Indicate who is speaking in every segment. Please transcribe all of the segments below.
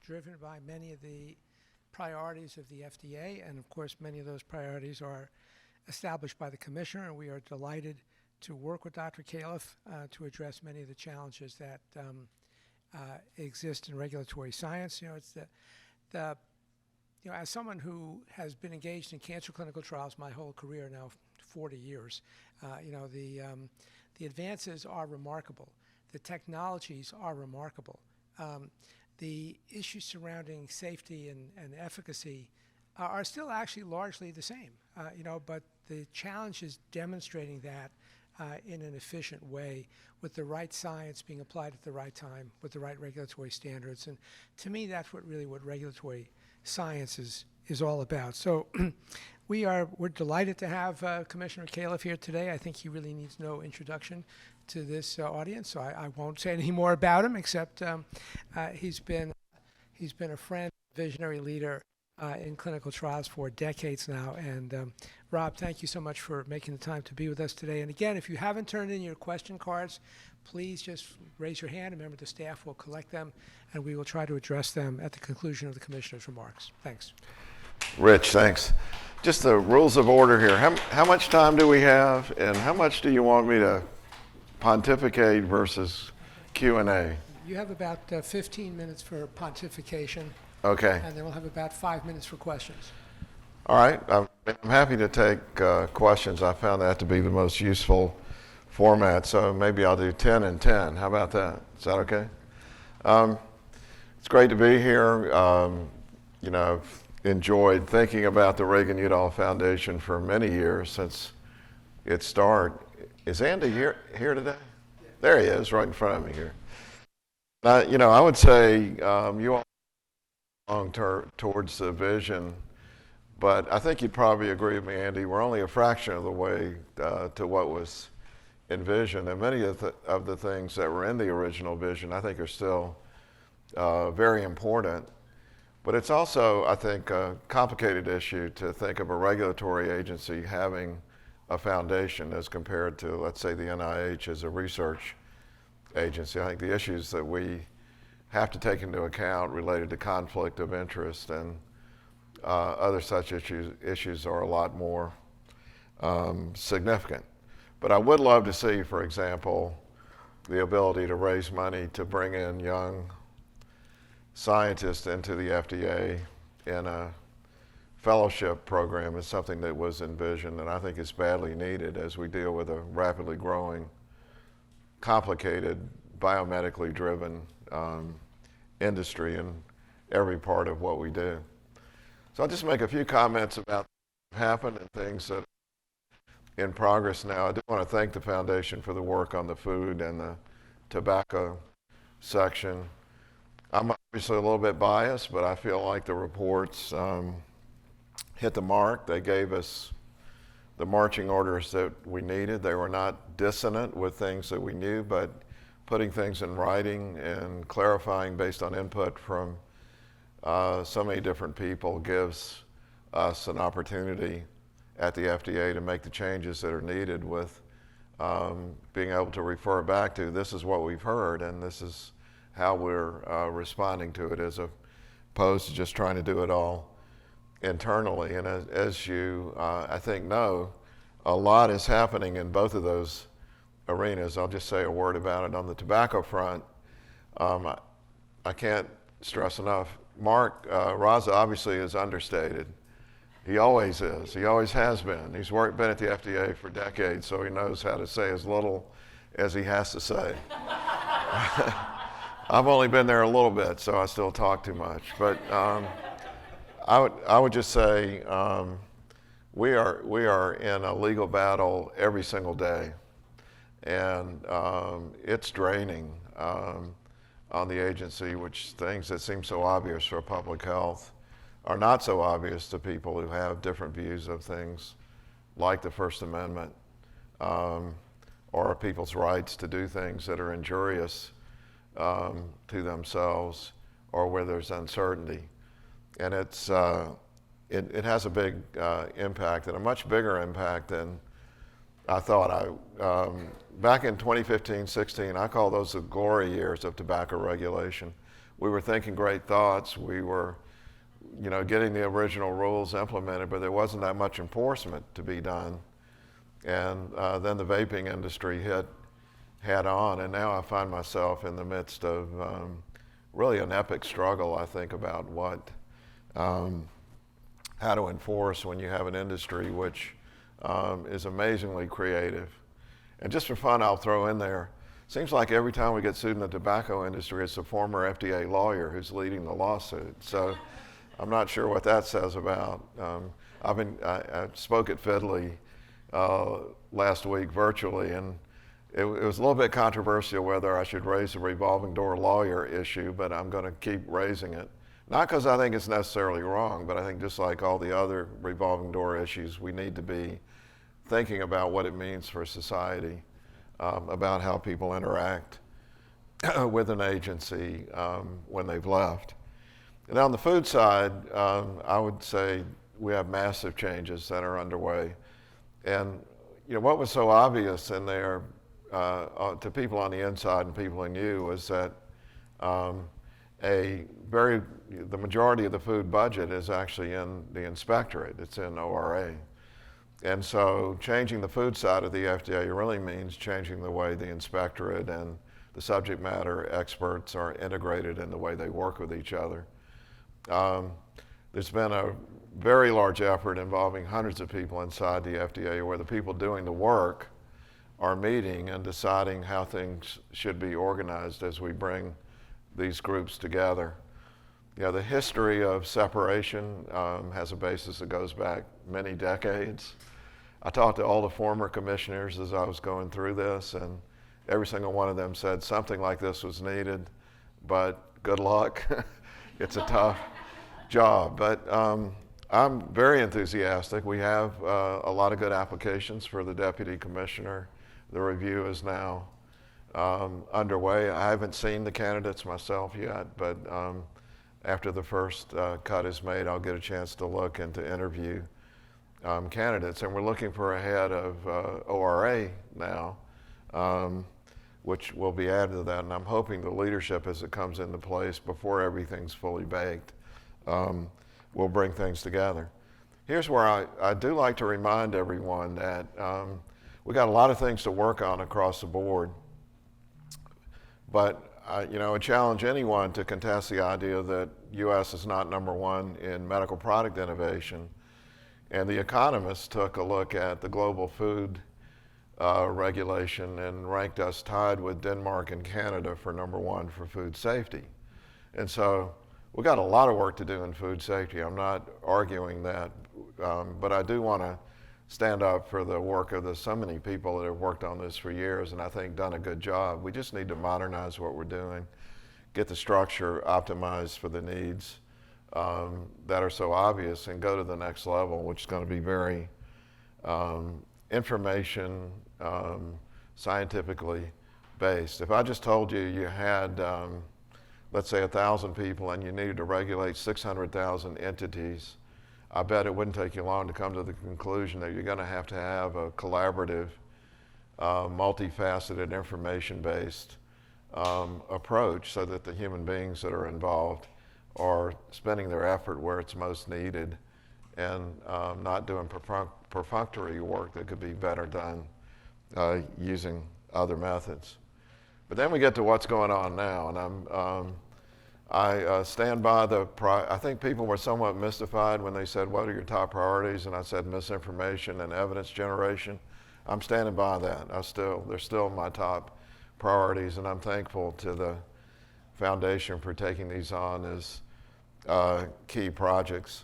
Speaker 1: driven by many of the priorities of the FDA, and of course many of those priorities are established by the Commissioner, and we are delighted to work with Dr. Califf to address many of the challenges that exist in regulatory science. It's as someone who has been engaged in cancer clinical trials my whole career now, 40 years, the advances are remarkable. The technologies are remarkable. The issues surrounding safety and efficacy are still actually largely the same, but the challenge is demonstrating that in an efficient way with the right science being applied at the right time with the right regulatory standards. And to me, that's what regulatory science is all about. So we're delighted to have Commissioner Califf here today. I think he really needs no introduction to this audience, so I won't say any more about him, except he's been a friend, visionary leader in clinical trials for decades now. And Rob, thank you so much for making the time to be with us today. And again, if you haven't turned in your question cards, please just raise your hand. A member of the staff will collect them, and we will try to address them at the conclusion of the Commissioner's remarks. Thanks.
Speaker 2: Rich, thanks. Just the rules of order here. How much time do we have, and how much do you want me to pontificate versus Q&A?
Speaker 1: You have about 15 minutes for pontification.
Speaker 2: Okay.
Speaker 1: And then we'll have about 5 minutes for questions.
Speaker 2: All right. I'm happy to take questions. I found that to be the most useful format, so maybe I'll do 10 and 10. How about that? Is that okay? It's great to be here. I've enjoyed thinking about the Reagan-Udall Foundation for many years since its start. Is Andy here today? Yeah. There he is, right in front of me here. I would say you all long towards the vision, but I think you'd probably agree with me, Andy, we're only a fraction of the way to what was envisioned, and many of the things that were in the original vision I think are still very important. But it's also, I think, a complicated issue to think of a regulatory agency having a foundation as compared to, let's say, the NIH as a research agency. I think the issues that we have to take into account related to conflict of interest and other such issues are a lot more significant. But I would love to see, for example, the ability to raise money to bring in young scientists into the FDA in a fellowship program is something that was envisioned, and I think is badly needed as we deal with a rapidly growing, complicated, biomedically driven industry in every part of what we do. So I'll just make a few comments about what happened and things that are in progress now. I do want to thank the Foundation for the work on the food and the tobacco section. I'm obviously a little bit biased, but I feel like the reports hit the mark. They gave us the marching orders that we needed. They were not dissonant with things that we knew, but putting things in writing and clarifying based on input from so many different people gives us an opportunity at the FDA to make the changes that are needed with being able to refer back to this is what we've heard and this is how we're responding to it, as opposed to just trying to do it all internally. And as you, I think, know, a lot is happening in both of those arenas. I'll just say a word about it. On the tobacco front, I can't stress enough, Mark Raza obviously is understated. He always is. He always has been. He's been at the FDA for decades, so he knows how to say as little as he has to say. I've only been there a little bit, so I still talk too much. But I would just say we are in a legal battle every single day, and it's draining on the agency, which things that seem so obvious for public health are not so obvious to people who have different views of things like the First Amendment or people's rights to do things that are injurious to themselves or where there's uncertainty. And it has a big impact, and a much bigger impact than I thought. Back in 2015-16, I call those the glory years of tobacco regulation. we were thinking great thoughts. We were, getting the original rules implemented, but there wasn't that much enforcement to be done. And then the vaping industry hit head on, and now I find myself in the midst of really an epic struggle, I think, about how to enforce when you have an industry which is amazingly creative. And just for fun, I'll throw in there, seems like every time we get sued in the tobacco industry, it's a former FDA lawyer who's leading the lawsuit. So I'm not sure what that says about. I spoke at Fidley last week virtually, and it was a little bit controversial whether I should raise the revolving door lawyer issue, but I'm going to keep raising it. Not because I think it's necessarily wrong, but I think just like all the other revolving door issues, we need to be thinking about what it means for society, about how people interact with an agency when they've left. And on the food side, I would say we have massive changes that are underway. And what was so obvious in there to people on the inside and people in you was that the majority of the food budget is actually in the inspectorate. It's in ORA. And so changing the food side of the FDA really means changing the way the inspectorate and the subject matter experts are integrated in the way they work with each other. There's been a very large effort involving hundreds of people inside the FDA where the people doing the work are meeting and deciding how things should be organized as we bring these groups together. The history of separation has a basis that goes back many decades. I talked to all the former commissioners as I was going through this, and every single one of them said something like this was needed, but good luck. It's a tough job, but I'm very enthusiastic. We have a lot of good applications for the deputy commissioner. The review is now underway. I haven't seen the candidates myself yet, but after the first cut is made, I'll get a chance to look and to interview candidates. And we're looking for a head of ORA now, which will be added to that. And I'm hoping the leadership, as it comes into place before everything's fully baked, will bring things together. Here's where I do like to remind everyone that we got a lot of things to work on across the board. But I would challenge anyone to contest the idea that U.S. is not number one in medical product innovation. And The Economist took a look at the global food regulation and ranked us tied with Denmark and Canada for number one for food safety. And so we've got a lot of work to do in food safety. I'm not arguing that, but I do want to stand up for the work of so many people that have worked on this for years and I think done a good job. We just need to modernize what we're doing, get the structure optimized for the needs that are so obvious, and go to the next level, which is going to be very information, scientifically based. If I just told you you had, let's say, 1,000 people and you needed to regulate 600,000 entities, I bet it wouldn't take you long to come to the conclusion that you're going to have a collaborative, multifaceted, information-based approach so that the human beings that are involved are spending their effort where it's most needed and not doing perfunctory work that could be better done using other methods. But then we get to what's going on now, and I stand by I think people were somewhat mystified when they said, what are your top priorities? And I said misinformation and evidence generation. I'm standing by that. They're still my top priorities, and I'm thankful to the foundation for taking these on as key projects.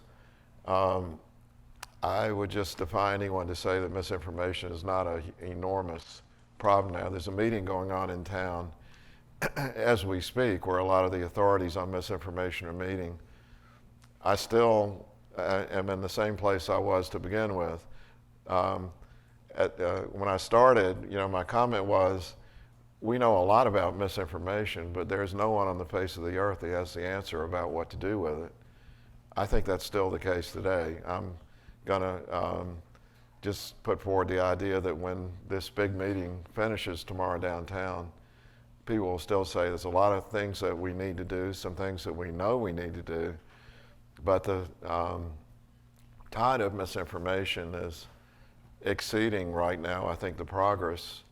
Speaker 2: I would just defy anyone to say that misinformation is not an enormous problem now. There's a meeting going on in town as we speak where a lot of the authorities on misinformation are meeting. I still am in the same place I was to begin with. When I started, my comment was, we know a lot about misinformation, but there's no one on the face of the earth that has the answer about what to do with it. I think that's still the case today. I'm going to just put forward the idea that when this big meeting finishes tomorrow downtown, people will still say there's a lot of things that we need to do, some things that we know we need to do, but the tide of misinformation is exceeding right now, I think, the progress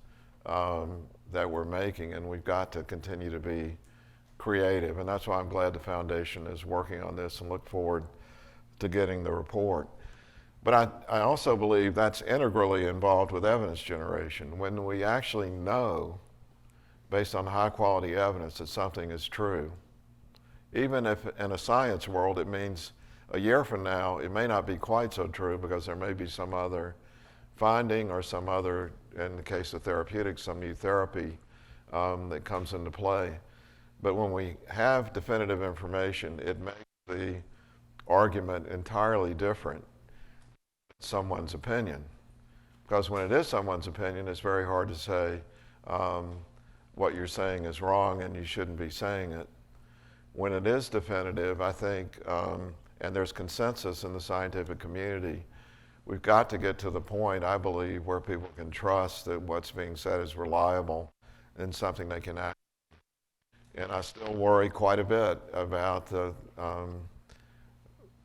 Speaker 2: that we're making, and we've got to continue to be creative. And that's why I'm glad the foundation is working on this and look forward to getting the report. But I also believe that's integrally involved with evidence generation. When we actually know, based on high quality evidence, that something is true, even if in a science world it means a year from now it may not be quite so true because there may be some other finding or some other, in the case of therapeutics, some new therapy that comes into play. But when we have definitive information, it makes the argument entirely different than someone's opinion. Because when it is someone's opinion, it's very hard to say what you're saying is wrong and you shouldn't be saying it. When it is definitive, I think, and there's consensus in the scientific community, we've got to get to the point, I believe, where people can trust that what's being said is reliable and something they can act. And I still worry quite a bit about the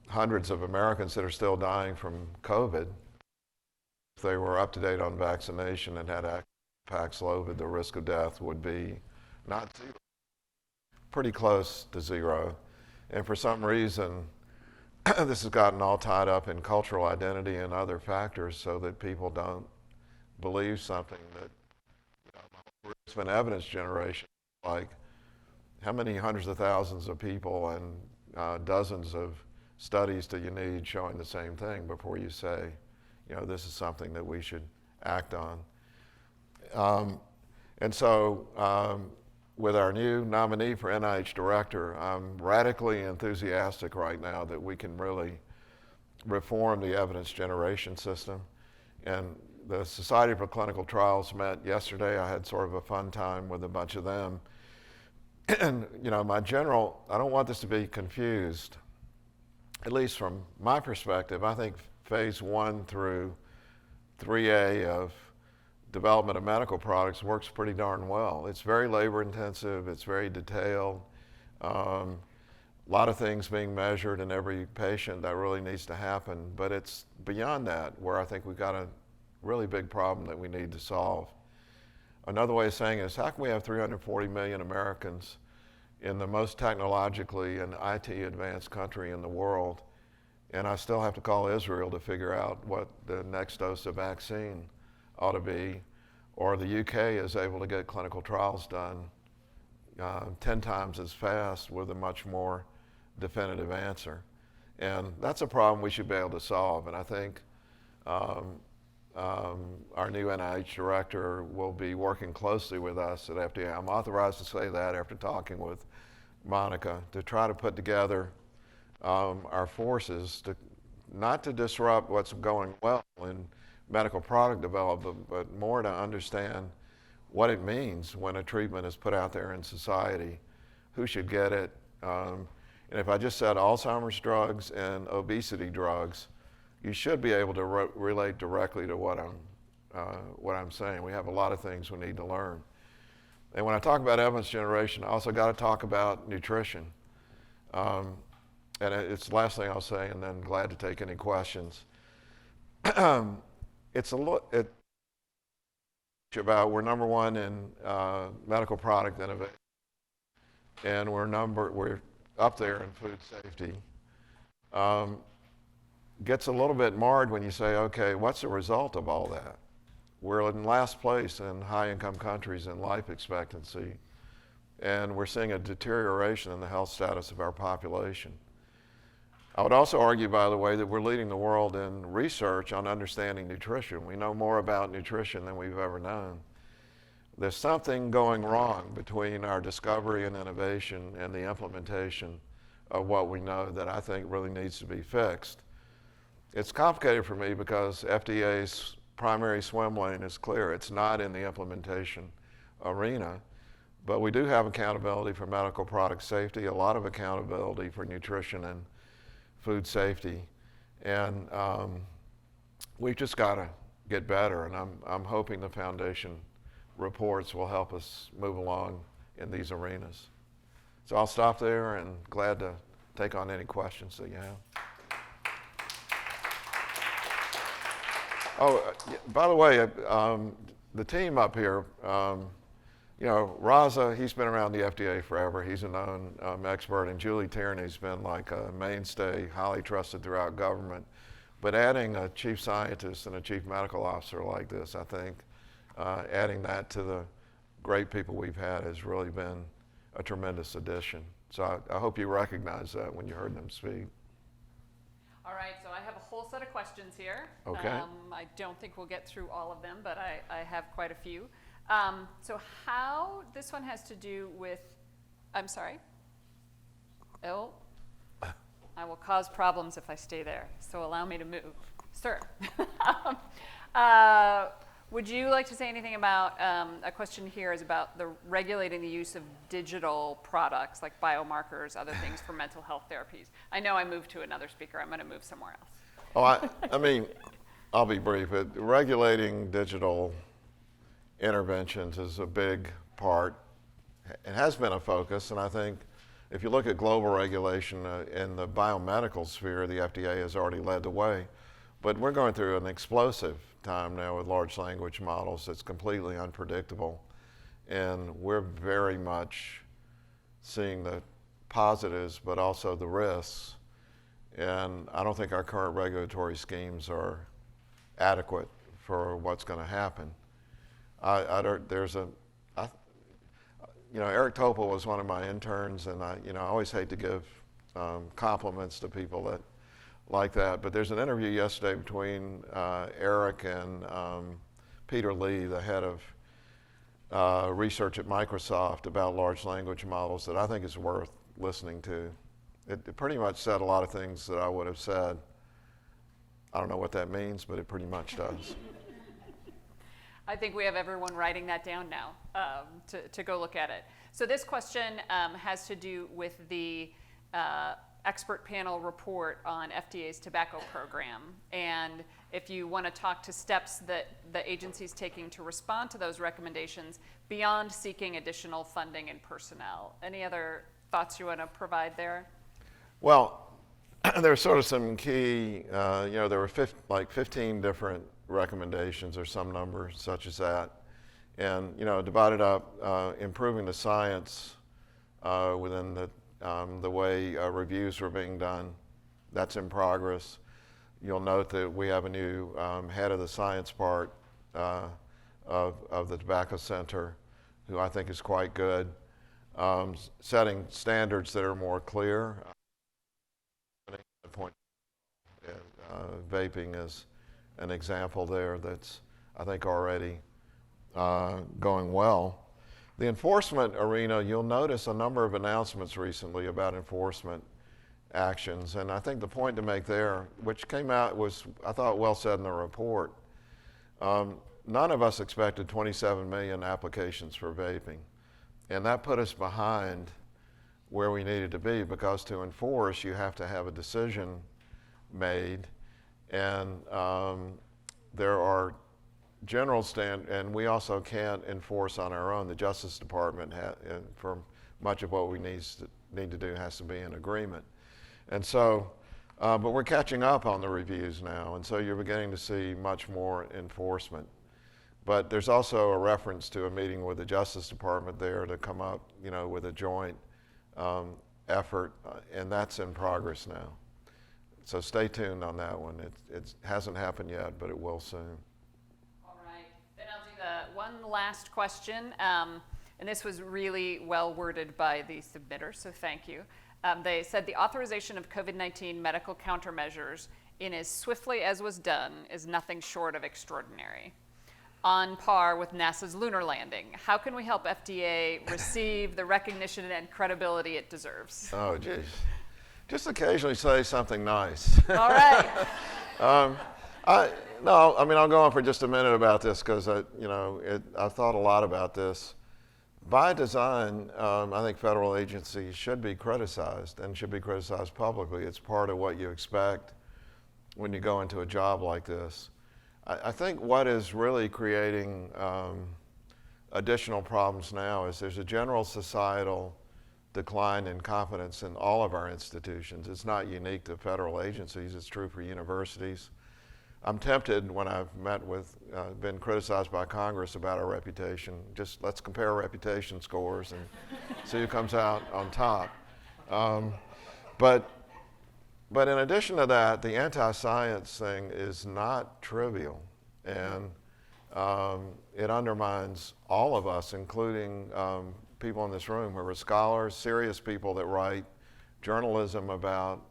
Speaker 2: hundreds of Americans that are still dying from COVID. If they were up to date on vaccination and had Paxlovid, the risk of death would be not zero, pretty close to zero. And for some reason, this has gotten all tied up in cultural identity and other factors so that people don't believe something that, it's been evidence generation, like how many hundreds of thousands of people and dozens of studies do you need showing the same thing before you say, this is something that we should act on. And so with our new nominee for NIH director, I'm radically enthusiastic right now that we can really reform the evidence generation system. And the Society for Clinical Trials met yesterday. I had sort of a fun time with a bunch of them. And, I don't want this to be confused, at least from my perspective. I think phase 1 through 3A of development of medical products works pretty darn well. It's very labor intensive, it's very detailed, a lot of things being measured in every patient. That really needs to happen, but it's beyond that where I think we've got a really big problem that we need to solve. Another way of saying it is, how can we have 340 million Americans in the most technologically and IT advanced country in the world, and I still have to call Israel to figure out what the next dose of vaccine ought to be, or the UK is able to get clinical trials done 10 times as fast with a much more definitive answer. And that's a problem we should be able to solve, and I think our new NIH director will be working closely with us at FDA. I'm authorized to say that after talking with Monica, to try to put together our forces to not to disrupt what's going well in medical product development, but more to understand what it means when a treatment is put out there in society, who should get it. And if I just said Alzheimer's drugs and obesity drugs, you should be able to relate directly to what I'm saying. We have a lot of things we need to learn. And when I talk about evidence generation, I also got to talk about nutrition. And it's the last thing I'll say, and then glad to take any questions. It's about we're number one in medical product innovation, and we're up there in food safety. Gets a little bit marred when you say, okay, what's the result of all that? We're in last place in high-income countries in life expectancy, and we're seeing a deterioration in the health status of our population. I would also argue, by the way, that we're leading the world in research on understanding nutrition. We know more about nutrition than we've ever known. There's something going wrong between our discovery and innovation and the implementation of what we know that I think really needs to be fixed. It's complicated for me because FDA's primary swim lane is clear. It's not in the implementation arena, but we do have accountability for medical product safety, a lot of accountability for nutrition and food safety, and we've just got to get better, and I'm hoping the foundation reports will help us move along in these arenas. So I'll stop there and glad to take on any questions that you have. Oh, by the way, the team up here, Raza, he's been around the FDA forever. He's a known expert, and Julie Tierney's been like a mainstay, highly trusted throughout government. But adding a chief scientist and a chief medical officer like this, I think, adding that to the great people we've had has really been a tremendous addition. So I hope you recognize that when you heard them speak.
Speaker 3: All right, so I have a whole set of questions here.
Speaker 2: Okay.
Speaker 3: I don't think we'll get through all of them, but I have quite a few. So how this one has to do with, I'm sorry. Oh, I will cause problems if I stay there, so allow me to move. Sir, would you like to say anything about, a question here is about the regulating the use of digital products like biomarkers, other things for mental health therapies. I know I moved to another speaker. I'm going to move somewhere else.
Speaker 2: Oh, I mean, I'll be brief. Regulating digital interventions is a big part. It has been a focus, and I think if you look at global regulation in the biomedical sphere, the FDA has already led the way. But we're going through an explosive time now with large language models that's completely unpredictable. And we're very much seeing the positives, but also the risks. And I don't think our current regulatory schemes are adequate for what's going to happen. Eric Topol was one of my interns, and I always hate to give compliments to people that like that, but there's an interview yesterday between Eric and Peter Lee, the head of research at Microsoft, about large language models that I think is worth listening to. It pretty much said a lot of things that I would have said. I don't know what that means, but it pretty much does.
Speaker 3: I think we have everyone writing that down now to go look at it. So this question has to do with the expert panel report on FDA's tobacco program. And if you want to talk to steps that the agency's taking to respond to those recommendations beyond seeking additional funding and personnel. Any other thoughts you want to provide there?
Speaker 2: Well, there's sort of some key, there were 15 different recommendations or some number such as that. And, divided up, improving the science within the way reviews were being done. That's in progress. You'll note that we have a new head of the science part of the Tobacco Center, who I think is quite good, setting standards that are more clear. Vaping is an example there that's, I think, already going well. The enforcement arena, you'll notice a number of announcements recently about enforcement actions, and I think the point to make there, which came out, was, I thought, well said in the report. None of us expected 27 million applications for vaping, and that put us behind where we needed to be, because to enforce, you have to have a decision made, and there are general and we also can't enforce on our own. The Justice Department, for much of what we need to do, has to be in agreement. And so, but we're catching up on the reviews now, and so you're beginning to see much more enforcement. But there's also a reference to a meeting with the Justice Department there to come up, with a joint effort, and that's in progress now. So stay tuned on that one. It hasn't happened yet, but it will soon.
Speaker 3: All right. Then I'll do the one last question. And this was really well worded by the submitter, so thank you. They said the authorization of COVID-19 medical countermeasures in as swiftly as was done is nothing short of extraordinary. On par with NASA's lunar landing. How can we help FDA receive the recognition and credibility it deserves?
Speaker 2: Oh, geez. Just occasionally say something nice.
Speaker 3: All right.
Speaker 2: I'll go on for just a minute about this, because I've thought a lot about this. By design, I think federal agencies should be criticized, and should be criticized publicly. It's part of what you expect when you go into a job like this. I think what is really creating additional problems now is there's a general societal decline in confidence in all of our institutions. It's not unique to federal agencies, it's true for universities. I'm tempted when I've been criticized by Congress about our reputation, just let's compare reputation scores and see who comes out on top. But in addition to that, the anti-science thing is not trivial, and it undermines all of us, including people in this room who are scholars, serious people that write journalism about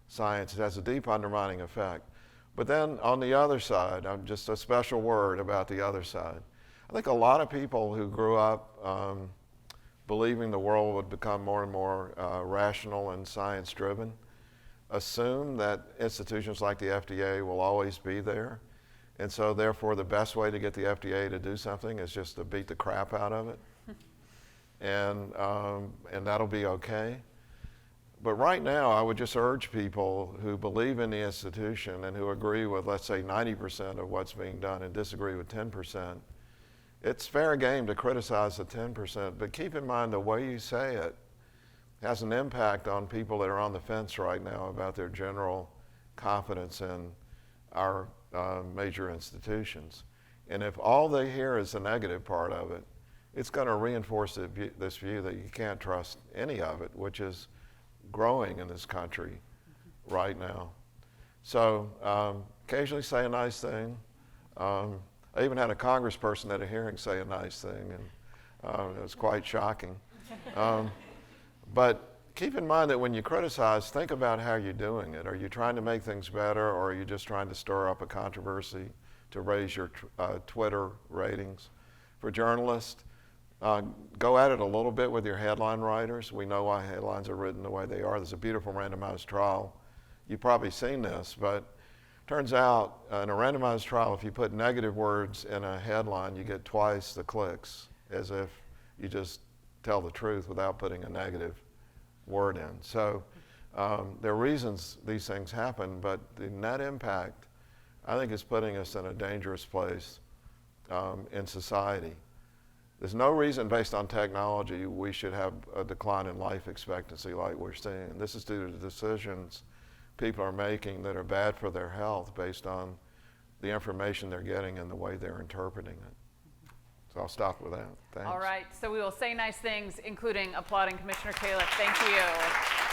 Speaker 2: science. It has a deep undermining effect. But then on the other side, just a special word about the other side. I think a lot of people who grew up believing the world would become more and more rational and science-driven assume that institutions like the FDA will always be there. And so therefore the best way to get the FDA to do something is just to beat the crap out of it. And that'll be okay. But right now, I would just urge people who believe in the institution and who agree with, let's say, 90% of what's being done and disagree with 10%, it's fair game to criticize the 10%, but keep in mind the way you say it has an impact on people that are on the fence right now about their general confidence in our major institutions. And if all they hear is the negative part of it, it's going to reinforce this view that you can't trust any of it, which is growing in this country right now. So occasionally say a nice thing. I even had a congressperson at a hearing say a nice thing, and it was quite shocking. But keep in mind that when you criticize, think about how you're doing it. Are you trying to make things better, or are you just trying to stir up a controversy to raise your Twitter ratings? For journalists, go at it a little bit with your headline writers. We know why headlines are written the way they are. There's a beautiful randomized trial. You've probably seen this, but turns out in a randomized trial, if you put negative words in a headline, you get twice the clicks as if you just tell the truth without putting a negative word in. So there are reasons these things happen, but the net impact, I think, is putting us in a dangerous place in society. There's no reason based on technology we should have a decline in life expectancy like we're seeing. This is due to the decisions people are making that are bad for their health based on the information they're getting and the way they're interpreting it. So I'll stop with that. Thanks.
Speaker 3: All right, so we will say nice things, including applauding Commissioner Califf. Thank you.